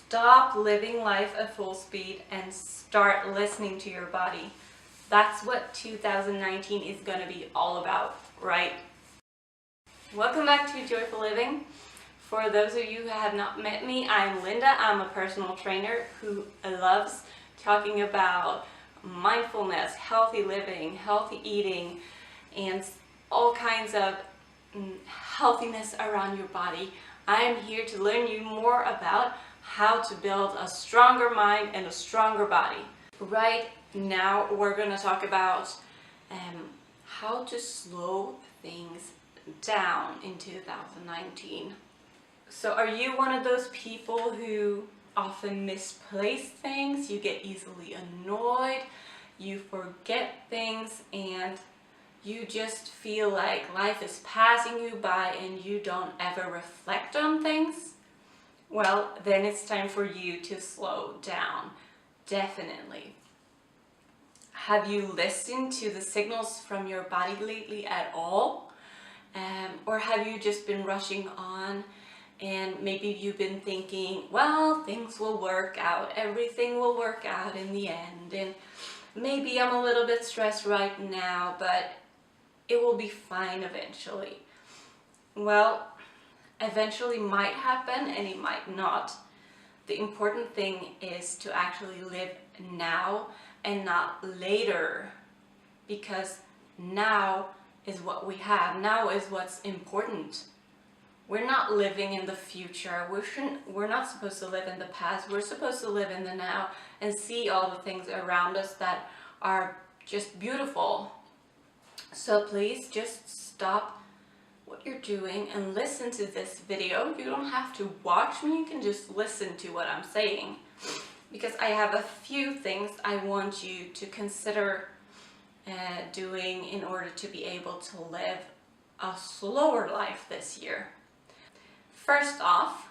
Stop living life at full speed and start listening to your body. That's what 2019 is going to be all about, right? Welcome back to Joyful Living. For those of you who have not met me, I'm Linda. I'm a personal trainer who loves talking about mindfulness, healthy living, healthy eating, and all kinds of healthiness around your body. I am here to learn you more about how to build a stronger mind and a stronger body. Right now we're going to talk about how to slow things down in 2019. So are you one of those people who often misplace things? You get easily annoyed, you forget things, and you just feel like life is passing you by and you don't ever reflect on things? Well, then it's time for you to slow down. Definitely. Have you listened to the signals from your body lately at all? Or have you just been rushing on and maybe you've been thinking, well, things will work out, everything will work out in the end, and maybe I'm a little bit stressed right now, but it will be fine eventually. Well, eventually might happen and it might not. The important thing is to actually live now and not later, because now is what we have. Now is what's important. We're not living in the future. We're not supposed to live in the past. We're supposed to live in the now and see all the things around us that are just beautiful. So please just stop what you're doing and listen to this video. You don't have to watch me, you can just listen to what I'm saying, because I have a few things I want you to consider doing in order to be able to live a slower life this year. First off,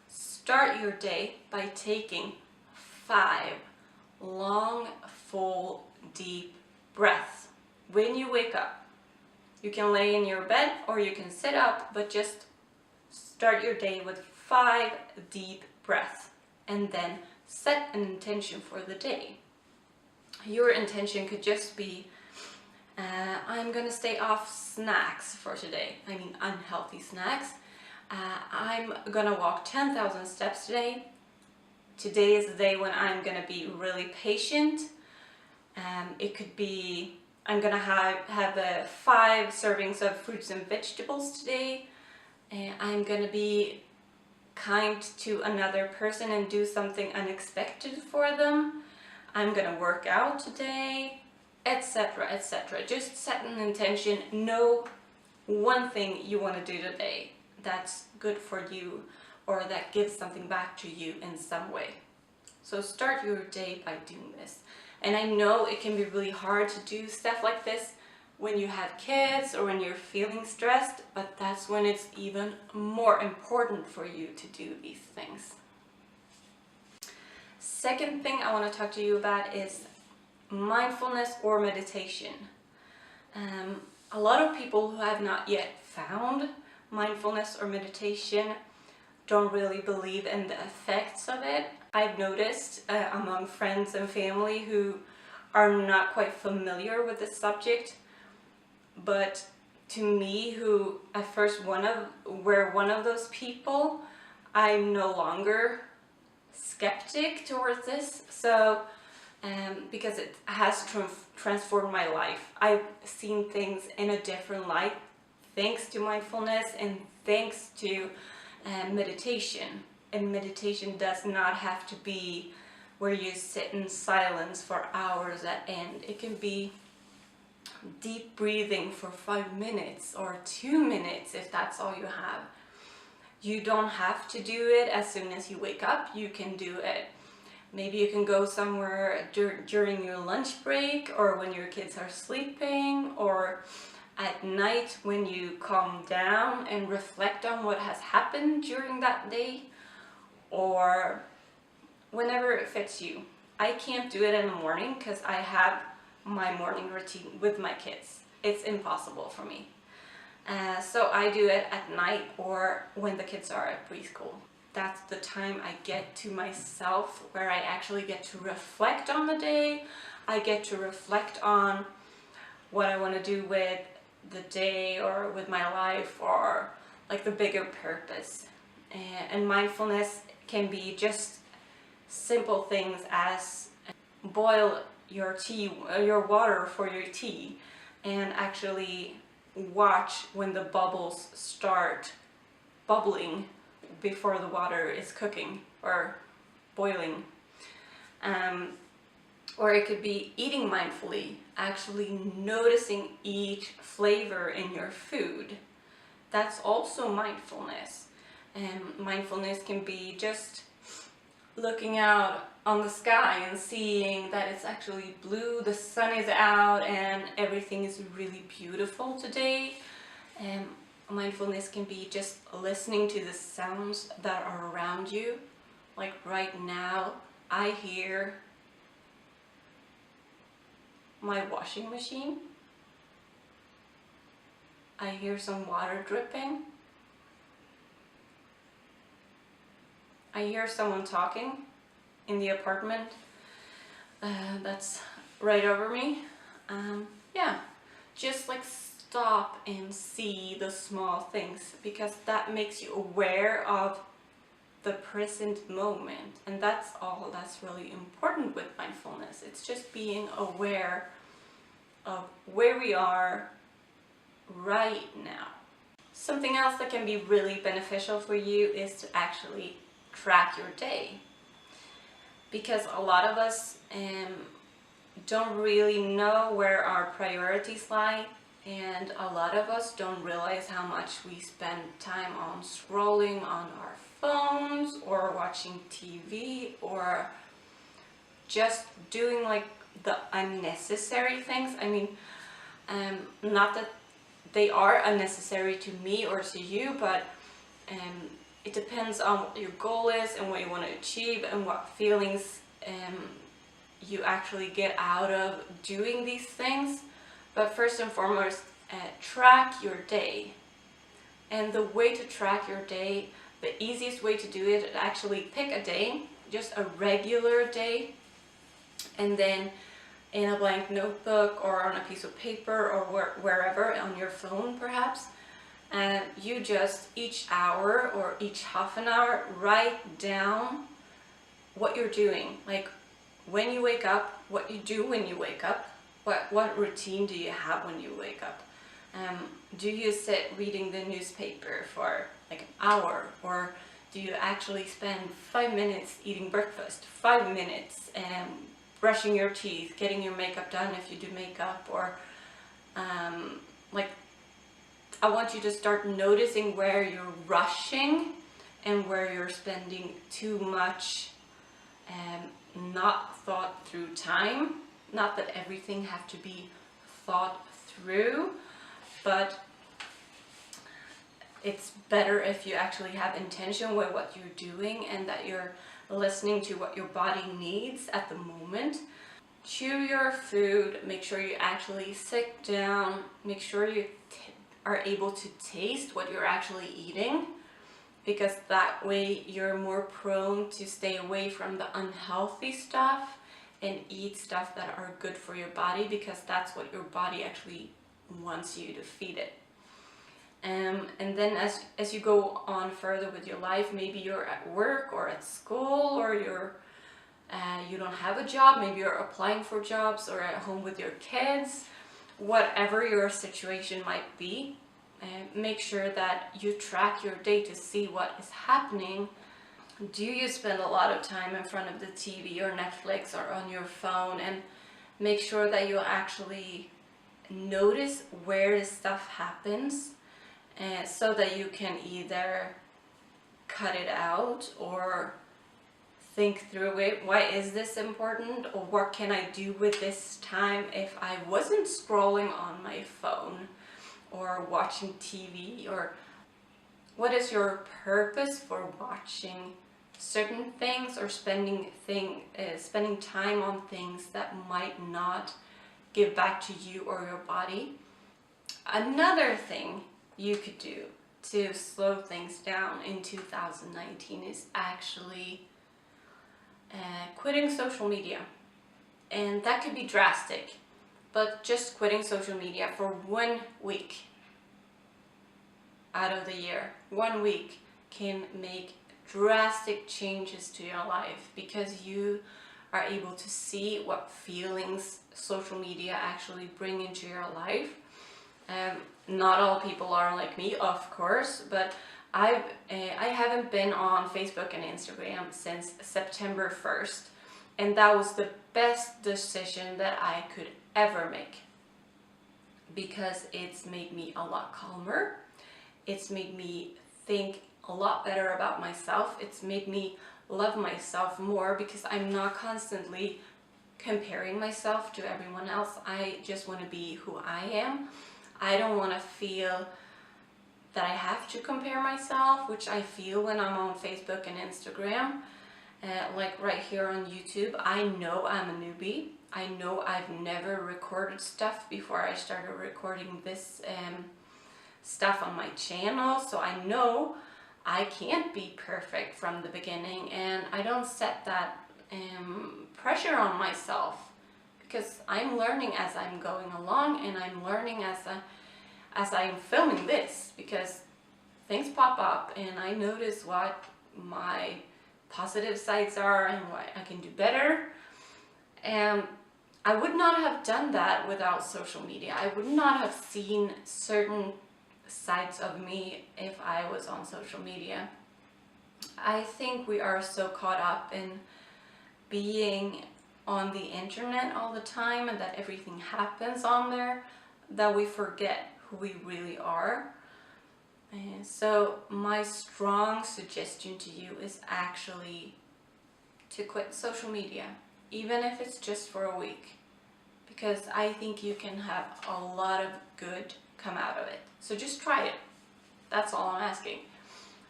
start your day by taking 5 long, full, deep breaths when you wake up. You can lay in your bed or you can sit up, but just start your day with 5 deep breaths and then set an intention for the day. Your intention could just be, I'm gonna stay off snacks for today. I mean unhealthy snacks. I'm gonna walk 10,000 steps today. Today is the day when I'm gonna be really patient. It could be, I'm gonna have 5 servings of fruits and vegetables today. I'm gonna be kind to another person and do something unexpected for them. I'm gonna work out today, etc., etc. Just set an intention. Know one thing you want to do today that's good for you or that gives something back to you in some way. So start your day by doing this. And I know it can be really hard to do stuff like this when you have kids or when you're feeling stressed, but that's when it's even more important for you to do these things. Second thing I want to talk to you about is mindfulness or meditation. A lot of people who have not yet found mindfulness or meditation don't really believe in the effects of it. I've noticed among friends and family who are not quite familiar with the subject, but to me, who at first were one of those people, I'm no longer skeptic towards this. So because it has transformed my life. I've seen things in a different light thanks to mindfulness and thanks to meditation. And meditation does not have to be where you sit in silence for hours at end. It can be deep breathing for 5 minutes or 2 minutes if that's all you have. You don't have to do it as soon as you wake up. You can do it. Maybe you can go somewhere during your lunch break, or when your kids are sleeping, or at night when you calm down and reflect on what has happened during that day, or whenever it fits you. I can't do it in the morning because I have my morning routine with my kids. It's impossible for me. So I do it at night or when the kids are at preschool. That's the time I get to myself, where I actually get to reflect on the day. I get to reflect on what I want to do with the day or with my life, or like the bigger purpose. And mindfulness can be just simple things as boil your tea, your water for your tea, and actually watch when the bubbles start bubbling before the water is cooking or boiling. Or it could be eating mindfully, actually noticing each flavor in your food. That's also mindfulness. And mindfulness can be just looking out on the sky and seeing that it's actually blue, the sun is out, and everything is really beautiful today. And mindfulness can be just listening to the sounds that are around you. Like right now, I hear my washing machine. I hear some water dripping. I hear someone talking in the apartment that's right over me. Yeah, just like stop and see the small things, because that makes you aware of the present moment. And that's all that's really important with mindfulness. It's just being aware of where we are right now. Something else that can be really beneficial for you is to actually track your day, because a lot of us don't really know where our priorities lie, and a lot of us don't realize how much we spend time on scrolling on our phones or watching TV, or just doing like the unnecessary things. I mean, not that they are unnecessary to me or to you, but it depends on what your goal is and what you want to achieve and what feelings you actually get out of doing these things. But first and foremost, track your day. And the way to track your day, the easiest way to do it is actually pick a day, just a regular day, and then in a blank notebook or on a piece of paper or wherever, on your phone perhaps, and you just each hour or each half an hour write down what you're doing, like when you wake up, what you do when you wake up, what routine do you have when you wake up. Do you sit reading the newspaper for like an hour, or do you actually spend 5 minutes eating breakfast, 5 minutes brushing your teeth, getting your makeup done if you do makeup, or like I want you to start noticing where you're rushing and where you're spending too much not thought through time. Not that everything has to be thought through, but it's better if you actually have intention with what you're doing and that you're listening to what your body needs at the moment. Chew your food, make sure you actually sit down, make sure you are able to taste what you're actually eating, because that way you're more prone to stay away from the unhealthy stuff and eat stuff that are good for your body, because that's what your body actually wants you to feed it. And then as you go on further with your life, maybe you're at work or at school, or you don't have a job, maybe you're applying for jobs or at home with your kids, whatever your situation might be, make sure that you track your day to see what is happening. Do you spend a lot of time in front of the TV or Netflix or on your phone? And make sure that you actually notice where this stuff happens, so that you can either cut it out or think through it. Why is this important? Or what can I do with this time if I wasn't scrolling on my phone or watching TV? Or what is your purpose for watching certain things or spending time on things that might not give back to you or your body? Another thing you could do to slow things down in 2019 is actually quitting social media. And that could be drastic, but just quitting social media for 1 week out of the year. 1 week can make drastic changes to your life, because you are able to see what feelings social media actually bring into your life. Not all people are like me, of course, but I haven't been on Facebook and Instagram since September 1st, and that was the best decision that I could ever make, because it's made me a lot calmer. It's made me think a lot better about myself. It's made me love myself more, because I'm not constantly comparing myself to everyone else. I just want to be who I am. I don't want to feel that I have to compare myself, which I feel when I'm on Facebook and Instagram. Like right here on YouTube, I know I'm a newbie. I know I've never recorded stuff before I started recording this stuff on my channel, so I know I can't be perfect from the beginning, and I don't set that pressure on myself, because I'm learning as I'm going along, and I'm learning as I'm filming this, because things pop up and I notice what my positive sides are and what I can do better. And I would not have done that without social media. I would not have seen certain sides of me if I was on social media. I think we are so caught up in being on the internet all the time, and that everything happens on there, that we forget who we really are. And so my strong suggestion to you is actually to quit social media, even if it's just for a week, because I think you can have a lot of good come out of it. So just try it. That's all I'm asking.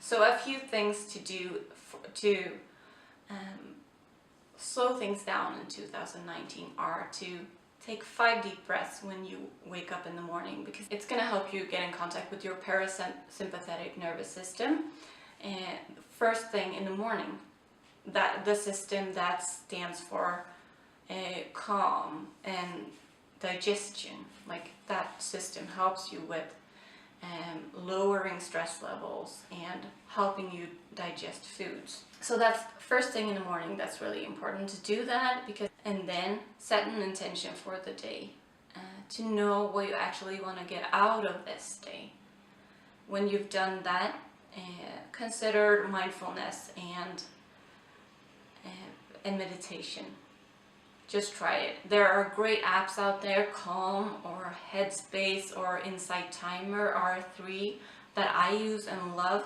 So a few things to do to slow things down in 2019 are to take 5 deep breaths when you wake up in the morning, because it's going to help you get in contact with your parasympathetic nervous system. And first thing in the morning, that the system that stands for calm and digestion, like that system helps you with lowering stress levels and helping you digest foods. So that's first thing in the morning. That's really important to do that, because, and then set an intention for the day, to know what you actually want to get out of this day. When you've done that, consider mindfulness and meditation. Just try it. There are great apps out there, Calm or Headspace or Insight Timer are 3 that I use and love.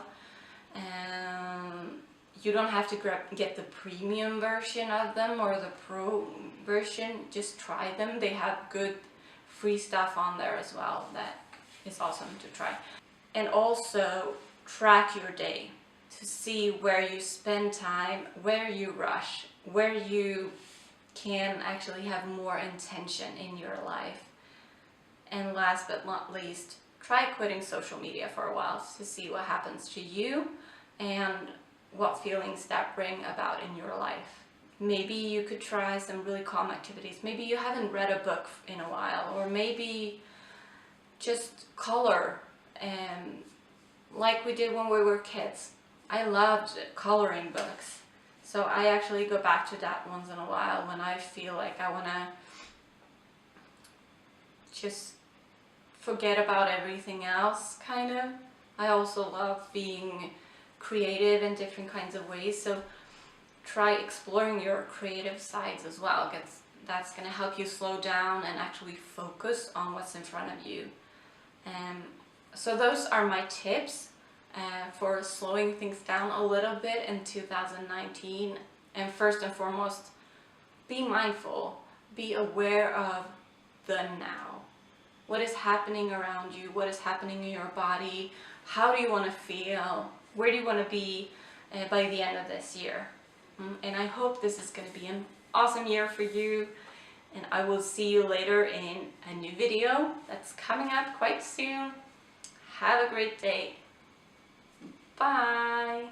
You don't have to get the premium version of them or the pro version. Just try them. They have good free stuff on there as well that is awesome to try. And also track your day to see where you spend time, where you rush, where you can actually have more intention in your life. And last but not least, try quitting social media for a while to see what happens to you and what feelings that bring about in your life. Maybe you could try some really calm activities. Maybe you haven't read a book in a while, or maybe just color, like we did when we were kids. I loved coloring books. So I actually go back to that once in a while when I feel like I want to just forget about everything else, kind of. I also love being creative in different kinds of ways, so try exploring your creative sides as well, because that's going to help you slow down and actually focus on what's in front of you. So those are my tips for slowing things down a little bit in 2019. And first and foremost, be mindful, be aware of the now. What is happening around you? What is happening in your body? How do you want to feel? Where do you want to be by the end of this year? And I hope this is going to be an awesome year for you. And I will see you later in a new video that's coming up quite soon. Have a great day. Bye!